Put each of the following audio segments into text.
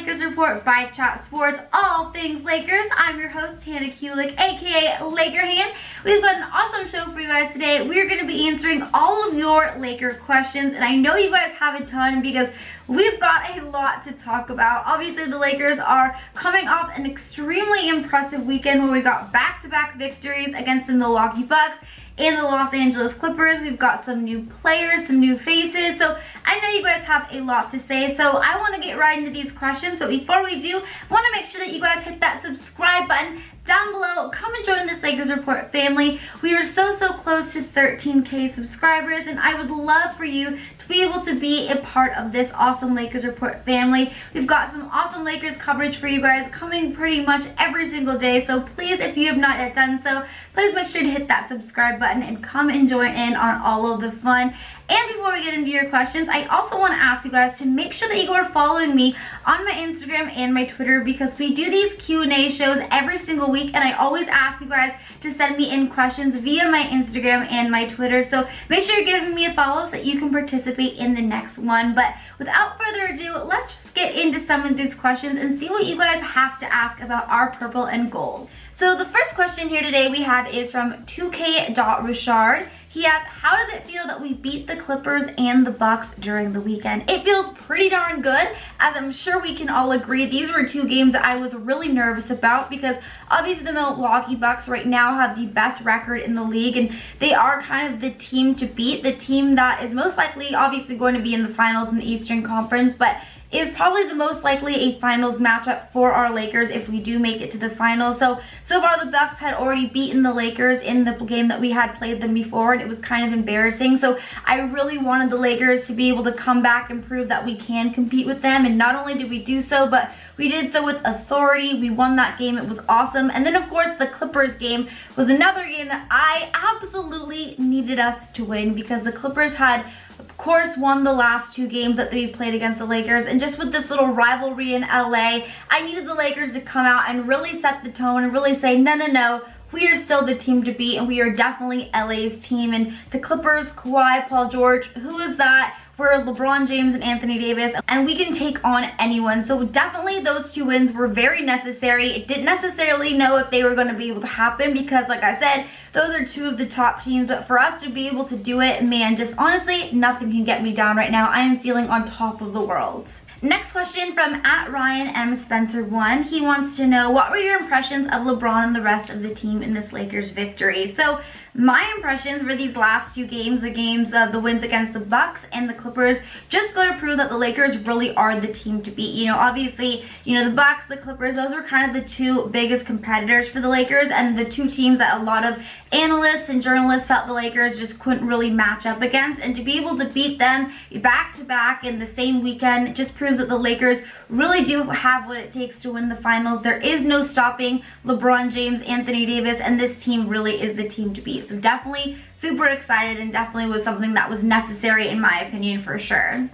Lakers Report by Chat Sports, all things Lakers. I'm your host, Hannah Kulik, aka Laker Han. We've got an awesome show for you guys today. We're going to be answering all of your Laker questions, and I know you guys have a ton because we've got a lot to talk about. Obviously, the Lakers are coming off an extremely impressive weekend where we got back-to-back victories against the Milwaukee Bucks and the Los Angeles Clippers. We've got some new players, some new faces, so I know you guys have a lot to say, so I want to get right into these questions. But before we do, I want to make sure that you guys hit that subscribe button down below. Come and join this Lakers Report family. We are so close to 13K subscribers, and I would love for you to be able to be a part of this awesome Lakers Report family. We've got some awesome Lakers coverage for you guys coming pretty much every single day, so please, if you have not yet done so, please make sure to hit that subscribe button and come and join in on all of the fun. And before we get into your questions, I also want to ask you guys to make sure that you are following me on my Instagram and my Twitter, because we do these Q&A shows every single week, and I always ask you guys to send me in questions via my Instagram and my Twitter. So make sure you're giving me a follow so that you can participate in the next one. But without further ado, let's just get into some of these questions and see what you guys have to ask about our purple and gold. So the first question here today we have is from 2K.Richard. He asked, how does it feel that we beat the Clippers and the Bucks during the weekend? It feels pretty darn good, as I'm sure we can all agree. These were two games that I was really nervous about because obviously the Milwaukee Bucks right now have the best record in the league, and they are kind of the team to beat, the team that is most likely obviously going to be in the finals in the Eastern Conference, but is probably the most likely a finals matchup for our Lakers if we do make it to the finals. So far the Bucks had already beaten the Lakers in the game that we had played them before, and it was kind of embarrassing. So I really wanted the Lakers to be able to come back and prove that we can compete with them, and not only did we do so, but we did so with authority. We won that game. It was awesome. And then of course the Clippers game was another game that I absolutely needed us to win, because the Clippers had of course won the last two games that they played against the Lakers, and just with this little rivalry in LA, I needed the Lakers to come out and really set the tone and really say, no, we are still the team to beat, and we are definitely LA's team. And the Clippers, Kawhi, Paul George, who is that? We're LeBron James and Anthony Davis, and we can take on anyone. So definitely those two wins were very necessary. It didn't necessarily know if they were going to be able to happen because, like I said, those are two of the top teams. But for us to be able to do it, man, just honestly, nothing can get me down right now. I am feeling on top of the world. Next question from @RyanMSpencer1. He wants to know, what were your impressions of LeBron and the rest of the team in this Lakers victory? So my impressions for these last two games, the wins against the Bucks and the Clippers, just go to prove that the Lakers really are the team to beat. Obviously, the Bucks, the Clippers, those are kind of the two biggest competitors for the Lakers, and the two teams that a lot of analysts and journalists felt the Lakers just couldn't really match up against. And to be able to beat them back-to-back in the same weekend just proves that the Lakers really do have what it takes to win the finals. There is no stopping LeBron James, Anthony Davis, and this team really is the team to beat. So definitely super excited, and definitely was something that was necessary in my opinion for sure.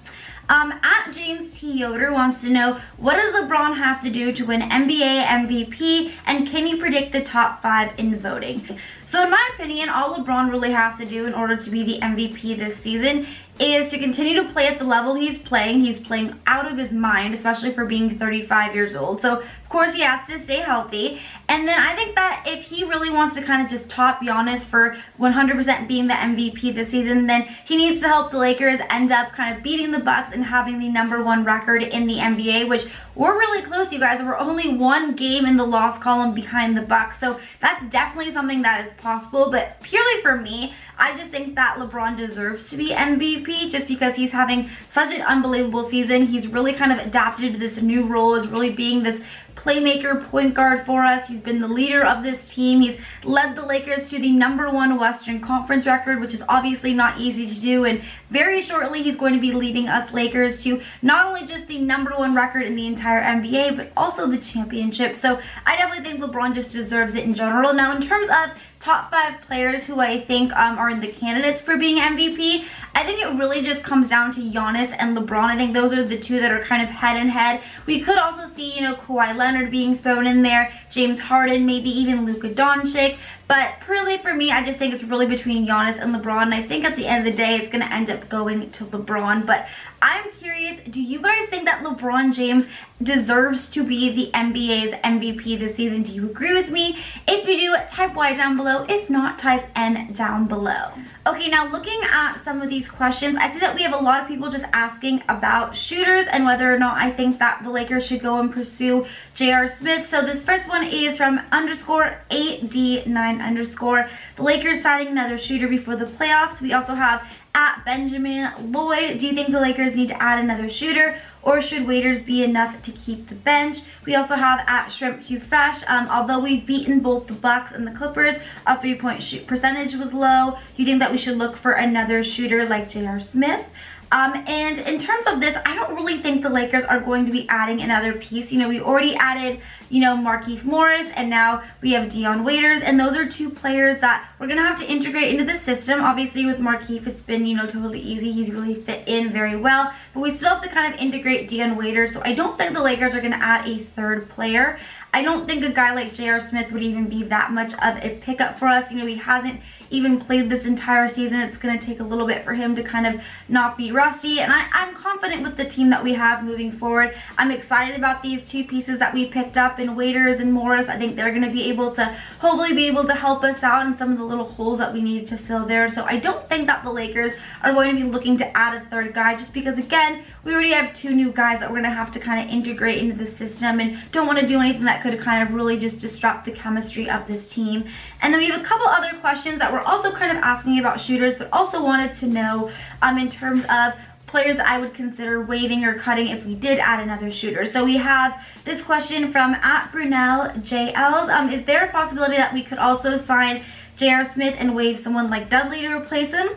James T. Yoder wants to know, what does LeBron have to do to win NBA MVP, and can you predict the top 5 in voting? So in my opinion, all LeBron really has to do in order to be the MVP this season is to continue to play at the level he's playing. He's playing out of his mind, especially for being 35 years old. So of course he has to stay healthy. And then I think that if he really wants to kind of just top Giannis for 100% being the MVP this season, then he needs to help the Lakers end up kind of beating the Bucks and having the #1 record in the NBA, which we're really close, you guys. We're only one game in the loss column behind the Bucks. So that's definitely something that is possible. But purely for me, I just think that LeBron deserves to be MVP just because he's having such an unbelievable season. He's really kind of adapted to this new role as really being this playmaker point guard for us. He's been the leader of this team. He's led the Lakers to the #1 Western Conference record, which is obviously not easy to do, and very shortly he's going to be leading us Lakers to not only just the #1 record in the entire NBA, but also the championship. So I definitely think LeBron just deserves it in general. Now in terms of top 5 players who I think are in the candidates for being MVP, I think it really just comes down to Giannis and LeBron. I think those are the two that are kind of head and head. We could also see, Kawhi Leonard being thrown in there, James Harden, maybe even Luka Doncic. But really for me, I just think it's really between Giannis and LeBron. And I think at the end of the day, it's going to end up going to LeBron. But I'm curious, do you guys think that LeBron James deserves to be the NBA's MVP this season. Do you agree with me? If you do, type Y down below. If not, type N down below. Okay, now looking at some of these questions, I see that we have a lot of people just asking about shooters and whether or not I think that the Lakers should go and pursue J.R. Smith. So this first one is from _AD9_. The Lakers signing another shooter before the playoffs. We also have at Benjamin Lloyd. Do you think the Lakers need to add another shooter, or should waiters be enough to keep the bench? We also have at Shrimp2Fresh. Although we've beaten both the Bucks and the Clippers, our 3-point shoot percentage was low. You think that we should look for another shooter like J.R. Smith? And in terms of this, I don't really think the Lakers are going to be adding another piece. You know, we already added, you know, Markieff Morris, and now we have Dion Waiters, and those are two players that we're going to have to integrate into the system. Obviously, with Markieff, it's been, you know, totally easy. He's really fit in very well, but we still have to kind of integrate Dion Waiters, so I don't think the Lakers are going to add a third player. I don't think a guy like J.R. Smith would even be that much of a pickup for us. You know, he hasn't even played this entire season. It's going to take a little bit for him to kind of not be rusty, and I'm confident with the team that we have moving forward. I'm excited about these two pieces that we picked up in Waiters and Morris. I think they're going to be able to hopefully be able to help us out in some of the little holes that we need to fill there. So I don't think that the Lakers are going to be looking to add a third guy, just because, again, we already have two new guys that we're going to have to kind of integrate into the system, and don't want to do anything that could kind of really just disrupt the chemistry of this team. And then we have a couple other questions that we're also kind of asking about shooters, but also wanted to know in terms of players that I would consider waiving or cutting if we did add another shooter. So we have this question from at Brunel JLs. Is there a possibility that we could also sign J.R. Smith and waive someone like Dudley to replace him?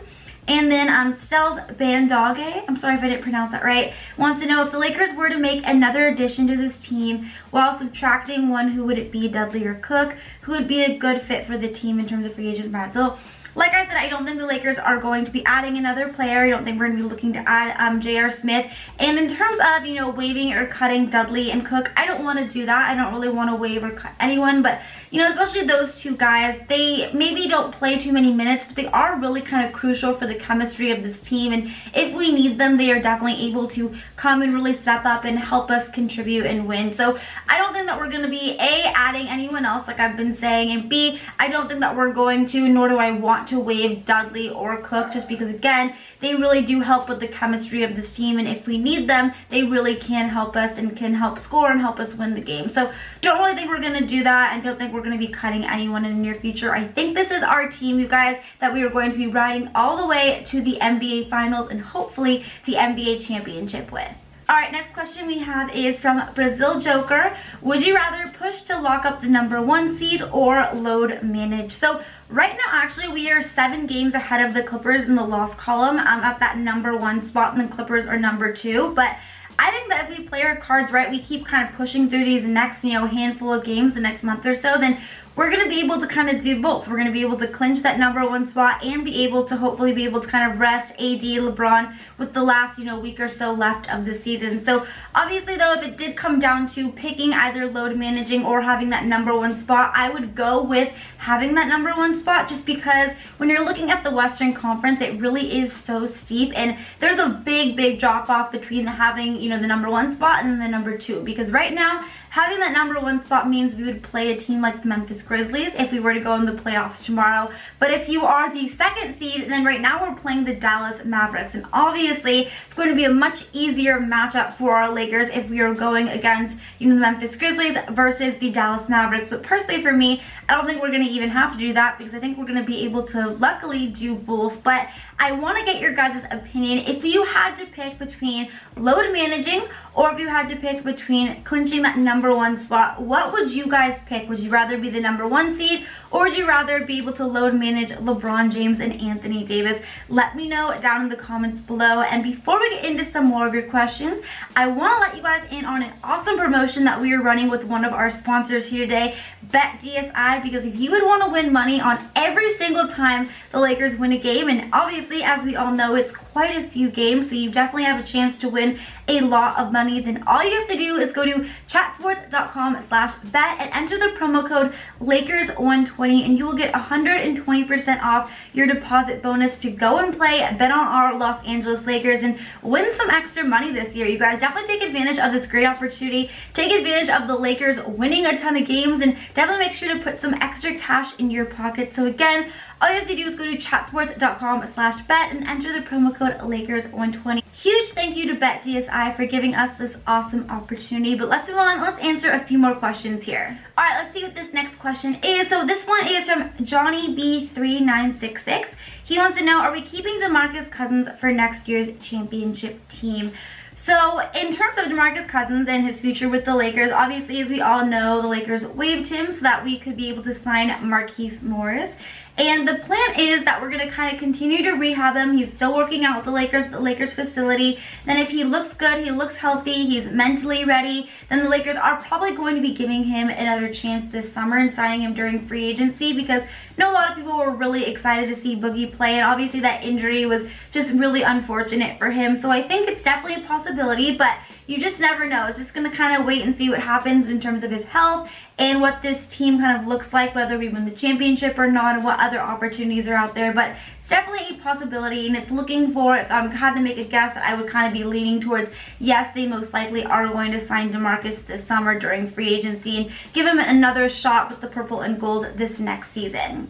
And then Stealth Bandage, I'm sorry if I didn't pronounce that right, wants to know if the Lakers were to make another addition to this team while subtracting one, who would it be, Dudley or Cook? Who would be a good fit for the team in terms of free agents? So like I said, I don't think the Lakers are going to be adding another player. I don't think we're going to be looking to add J.R. Smith. And in terms of, you know, waiving or cutting Dudley and Cook, I don't want to do that. I don't really want to waive or cut anyone. But, you know, especially those two guys, they maybe don't play too many minutes, but they are really kind of crucial for the chemistry of this team. And if we need them, they are definitely able to come and really step up and help us contribute and win. So I don't think that we're going to be, A, adding anyone else like I've been saying, and B, I don't think that we're going to, nor do I want to waive Dudley or Cook, just because, again, they really do help with the chemistry of this team, and if we need them, they really can help us and can help score and help us win the game. So don't really think we're going to do that, and don't think we're going to be cutting anyone in the near future. I think this is our team, you guys, that we are going to be riding all the way to the NBA Finals and hopefully the NBA Championship with. Alright, next question we have is from Brazil Joker. Would you rather push to lock up the #1 seed or load manage? So right now, actually, we are 7 games ahead of the Clippers in the loss column at that #1 spot, and the Clippers are #2. But I think that if we play our cards right, we keep kind of pushing through these next, you know, handful of games the next month or so, then we're going to be able to kind of do both. We're going to be able to clinch that #1 spot and be able to hopefully be able to kind of rest AD, LeBron with the last, you know, week or so left of the season. So obviously, though, if it did come down to picking either load managing or having that #1 spot, I would go with having that #1 spot, just because when you're looking at the Western Conference, it really is so steep, and there's a big drop off between having, you know, the #1 spot and the #2, because right now having that #1 spot means we would play a team like the Memphis Grizzlies if we were to go in the playoffs tomorrow. But if you are the 2nd seed, then right now we're playing the Dallas Mavericks, and obviously it's going to be a much easier matchup for our Lakers if we are going against, you know, the Memphis Grizzlies versus the Dallas Mavericks. But personally for me, I don't think we're going to even have to do that, because I think we're going to be able to luckily do both. But I want to get your guys' opinion. If you had to pick between load managing or if you had to pick between clinching that #1 spot, what would you guys pick? Would you rather be the #1 seed, or would you rather be able to load manage LeBron James and Anthony Davis? Let me know down in the comments below. And before we get into some more of your questions, I want to let you guys in on an awesome promotion that we are running with one of our sponsors here today, BetDSI, because if you would want to win money on every single time the Lakers win a game, and obviously, as we all know, it's quite a few games, so you definitely have a chance to win a lot of money. Then all you have to do is go to chatsports.com/bet and enter the promo code Lakers120, and you will get 120% off your deposit bonus to go and play, bet on our Los Angeles Lakers, and win some extra money this year. You guys definitely take advantage of this great opportunity. Take advantage of the Lakers winning a ton of games, and definitely make sure to put some extra cash in your pocket. So again, all you have to do is go to chatsports.com/bet and enter the promo code Lakers120. Huge thank you to BetDSI for giving us this awesome opportunity. But let's move on. Let's answer a few more questions here. All right, let's see what this next question is. So this one is from Johnny B3966. He wants to know, are we keeping DeMarcus Cousins for next year's championship team? So in terms of DeMarcus Cousins and his future with the Lakers, obviously, as we all know, the Lakers waived him so that we could be able to sign Markieff Morris. And the plan is that we're going to kind of continue to rehab him. He's still working out with the Lakers facility. Then if he looks good, he looks healthy, he's mentally ready, then the Lakers are probably going to be giving him another chance this summer and signing him during free agency, because I know a lot of people were really excited to see Boogie play, and obviously that injury was just really unfortunate for him. So I think it's definitely a possibility, but you just never know. It's just going to kind of wait and see what happens in terms of his health and what this team kind of looks like, whether we win the championship or not, and what other opportunities are out there. But it's definitely a possibility, and it's looking for, if I had to make a guess, I would kind of be leaning towards, yes, they most likely are going to sign DeMarcus this summer during free agency and give him another shot with the purple and gold this next season.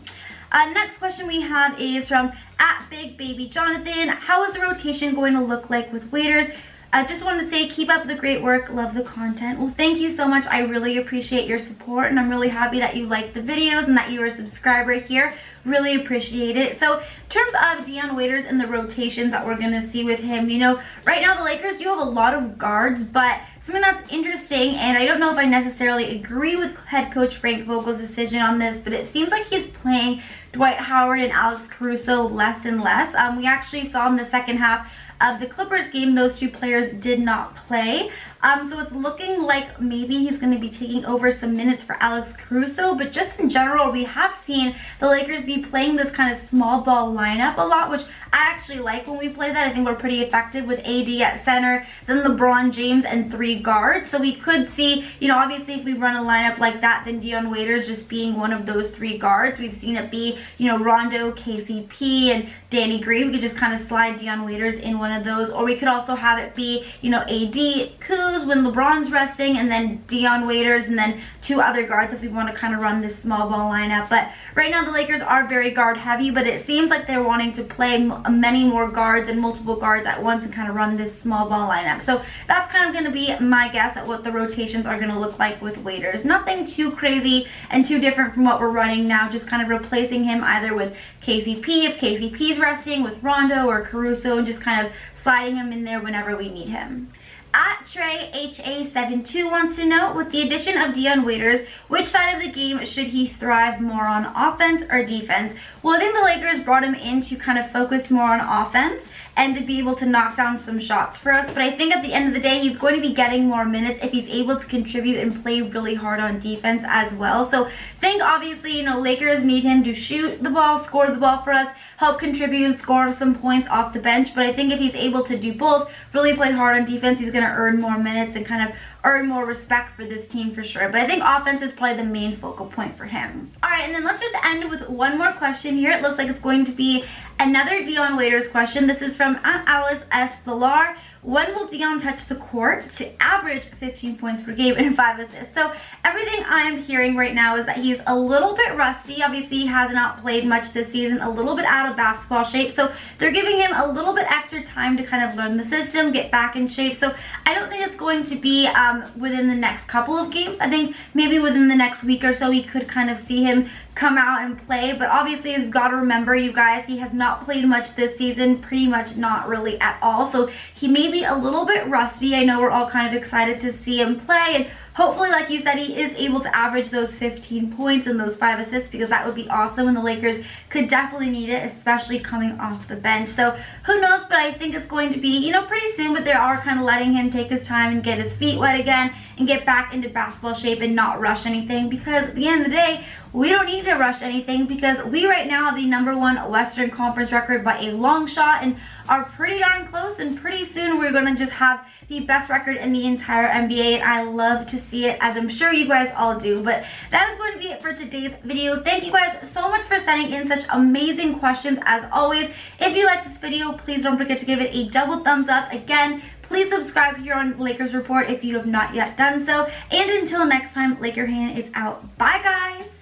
Next question we have is from @BigBabyJonathan. How is the rotation going to look like with waiters? I just wanted to say, keep up the great work. Love the content. Well, thank you so much. I really appreciate your support, and I'm really happy that you like the videos and that you're a subscriber here. Really appreciate it. So in terms of Dion Waiters and the rotations that we're going to see with him, you know, right now the Lakers do have a lot of guards, but something that's interesting, and I don't know if I necessarily agree with head coach Frank Vogel's decision on this, but it seems like he's playing Dwight Howard and Alex Caruso less and less. We actually saw in the second half of the Clippers game, those two players did not play. So it's looking like maybe he's going to be taking over some minutes for Alex Caruso. But just in general, we have seen the Lakers be playing this kind of small ball lineup a lot, which I actually like when we play that. I think we're pretty effective with AD at center, then LeBron James and 3 guards. So we could see, you know, obviously if we run a lineup like that, then Dion Waiters just being one of those 3 guards. We've seen it be, you know, Rondo, KCP, and Danny Green. We could just kind of slide Dion Waiters in one of those. Or we could also have it be, you know, AD, Kuz when LeBron's resting, and then Dion Waiters, and then 2 other guards if we want to kind of run this small ball lineup. But right now the Lakers are very guard heavy, but it seems like they're wanting to play many more guards and multiple guards at once and kind of run this small ball lineup. So that's kind of going to be my guess at what the rotations are going to look like with Waiters. Nothing too crazy and too different from what we're running now, just kind of replacing him either with KCP if KCP's resting, with Rondo or Caruso, and just kind of sliding him in there whenever we need him. @TreyHA72 wants to know, with the addition of Dion Waiters, which side of the game should he thrive more on, offense or defense? Well, I think the Lakers brought him in to kind of focus more on offense and to be able to knock down some shots for us. But I think at the end of the day, he's going to be getting more minutes if he's able to contribute and play really hard on defense as well. So I think obviously, you know, Lakers need him to shoot the ball, score the ball for us, help contribute and score some points off the bench. But I think if he's able to do both, really play hard on defense, he's going to earn more minutes and kind of earn more respect for this team for sure. But I think offense is probably the main focal point for him. All right, and then let's just end with one more question here. It looks like it's going to be another Dion Waiters question. This is from @Alice S. Villar. When will Dion touch the court to average 15 points per game and 5 assists? So everything I'm hearing right now is that he's a little bit rusty. Obviously, he has not played much this season, a little bit out of basketball shape. So they're giving him a little bit extra time to kind of learn the system, get back in shape. So I don't think it's going to be within the next couple of games. I think maybe within the next week or so we could kind of see him come out and play. But obviously, you've got to remember, you guys, he has not played much this season, pretty much not really at all. So he may be a little bit rusty. I know we're all kind of excited to see him play, and hopefully, like you said, he is able to average those 15 points and those 5 assists, because that would be awesome, and the Lakers could definitely need it, especially coming off the bench. So who knows, but I think it's going to be, you know, pretty soon, but they are kind of letting him take his time and get his feet wet again and get back into basketball shape and not rush anything, because at the end of the day, we don't need to rush anything, because we right now have the #1 Western Conference record by a long shot and are pretty darn close, and pretty soon we're going to just have the best record in the entire NBA, and I love to see it, as I'm sure you guys all do. But that is going to be it for today's video. Thank you guys so much for sending in such amazing questions as always. If you like this video, please don't forget to give it a double thumbs up. Again, please subscribe here on Lakers Report if you have not yet done so. And until next time, Laker Hannah is out. Bye, guys.